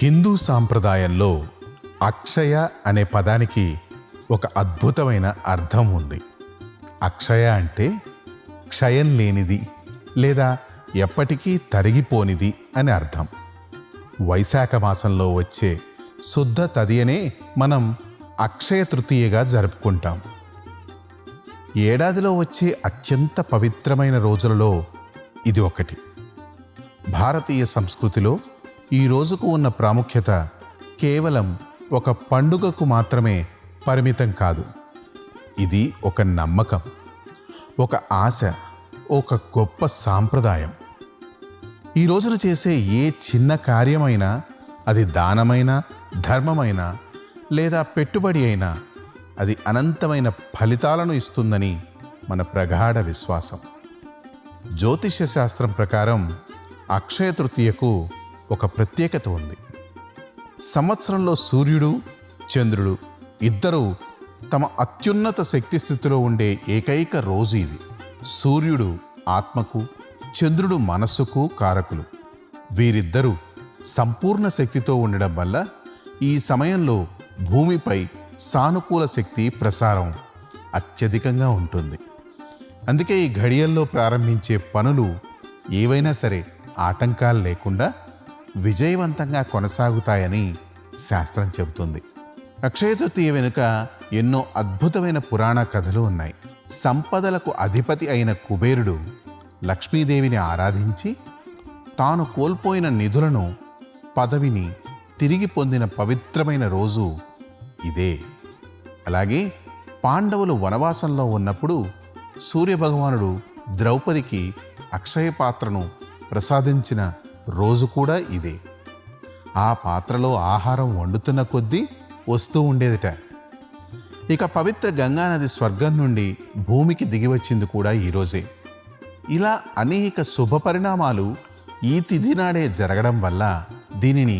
హిందూ సాంప్రదాయంలో అక్షయ అనే పదానికి ఒక అద్భుతమైన అర్థం ఉంది. అక్షయ అంటే క్షయం లేనిది లేదా ఎప్పటికీ తరిగిపోనిది అని అర్థం. వైశాఖ మాసంలో వచ్చే శుద్ధ తదియనే మనం అక్షయ తృతీయగా జరుపుకుంటాం. ఏడాదిలో వచ్చే అత్యంత పవిత్రమైన రోజులలో ఇది ఒకటి. భారతీయ సంస్కృతిలో ఈ రోజుకు ఉన్న ప్రాముఖ్యత కేవలం ఒక పండుగకు మాత్రమే పరిమితం కాదు. ఇది ఒక నమ్మకం, ఒక ఆశ, ఒక గొప్ప సాంప్రదాయం. ఈ రోజున చేసే ఏ చిన్న కార్యమైనా, అది దానమైనా, ధర్మమైనా లేదా పెట్టుబడి అయినా, అది అనంతమైన ఫలితాలను ఇస్తుందని మన ప్రగాఢ విశ్వాసం. జ్యోతిష్య శాస్త్రం ప్రకారం అక్షయ తృతీయకు ఒక ప్రత్యేకత ఉంది. సంవత్సరంలో సూర్యుడు, చంద్రుడు ఇద్దరూ తమ అత్యున్నత శక్తి స్థితిలో ఉండే ఏకైక రోజు ఇది. సూర్యుడు ఆత్మకు, చంద్రుడు మనస్సుకు కారకులు. వీరిద్దరూ సంపూర్ణ శక్తితో ఉండడం వల్ల ఈ సమయంలో భూమిపై సానుకూల శక్తి ప్రసారం అత్యధికంగా ఉంటుంది. అందుకే ఈ ఘడియల్లో ప్రారంభించే పనులు ఏవైనా సరే ఆటంకాలు లేకుండా విజయవంతంగా కొనసాగుతాయని శాస్త్రం చెబుతుంది. అక్షయ తృతీయ వెనుక ఎన్నో అద్భుతమైన పురాణ కథలు ఉన్నాయి. సంపదలకు అధిపతి అయిన కుబేరుడు లక్ష్మీదేవిని ఆరాధించి తాను కోల్పోయిన నిధులను, పదవిని తిరిగి పొందిన పవిత్రమైన రోజు ఇదే. అలాగే పాండవులు వనవాసంలో ఉన్నప్పుడు సూర్యభగవానుడు ద్రౌపదికి అక్షయ పాత్రను ప్రసాదించిన రోజు కూడా ఇదే. ఆ పాత్రలో ఆహారం వండుతున్న కొద్దీ వస్తూ ఉండేదిట. ఇక పవిత్ర గంగానది స్వర్గం నుండి భూమికి దిగివచ్చింది కూడా ఈరోజే. ఇలా అనేక శుభ పరిణామాలు ఈ తిథి నాడే జరగడం వల్ల దీనిని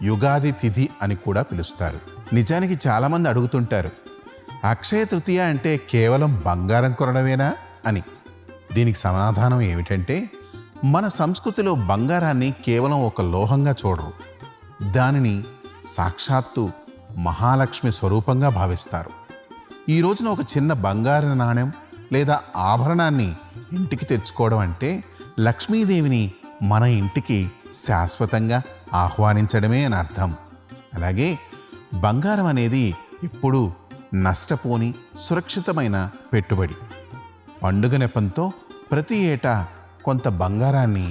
యుగాది తిథి అని కూడా పిలుస్తారు. నిజానికి చాలామంది అడుగుతుంటారు, అక్షయ తృతీయ అంటే కేవలం బంగారం కొనడమేనా అని. దీనికి సమాధానం ఏమిటంటే, మన సంస్కృతిలో బంగారాన్ని కేవలం ఒక లోహంగా చూడరు. దానిని సాక్షాత్తు మహాలక్ష్మి స్వరూపంగా భావిస్తారు. ఈ రోజున ఒక చిన్న బంగారు నాణెం లేదా ఆభరణాన్ని ఇంటికి తెచ్చుకోవడం అంటే లక్ష్మీదేవిని మన ఇంటికి శాశ్వతంగా ఆహ్వానించడమే అని అర్థం. అలాగే బంగారం అనేది ఎప్పుడూ నష్టపోని సురక్షితమైన పెట్టుబడి. పండుగ నెపంతో ప్రతి ఏటా కొంత బంగారాన్ని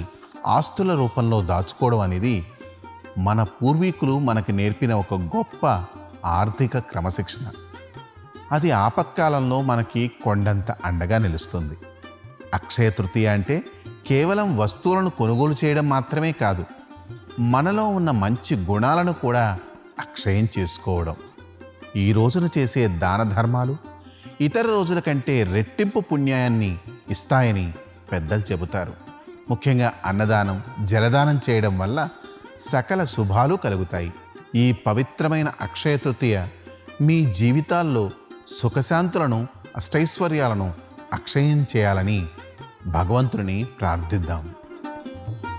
ఆస్తుల రూపంలో దాచుకోవడం అనేది మన పూర్వీకులు మనకి నేర్పిన ఒక గొప్ప ఆర్థిక క్రమశిక్షణ. అది ఆపత్కాలంలో మనకి కొండంత అండగా నిలుస్తుంది. అక్షయ తృతీయ అంటే కేవలం వస్తువులను కొనుగోలు చేయడం మాత్రమే కాదు, మనలో ఉన్న మంచి గుణాలను కూడా అక్షయం చేసుకోవడం. ఈ రోజున చేసే దాన ధర్మాలు ఇతర రోజుల కంటే రెట్టింపు పుణ్యాన్ని ఇస్తాయని పెద్దలు చెబుతారు. ముఖ్యంగా అన్నదానం, జలదానం చేయడం వల్ల సకల శుభాలు కలుగుతాయి. ఈ పవిత్రమైన అక్షయ తృతీయ మీ జీవితాల్లో సుఖశాంతులను, అష్టైశ్వర్యాలను అక్షయం చేయాలని భగవంతుని ప్రార్థిద్దాం.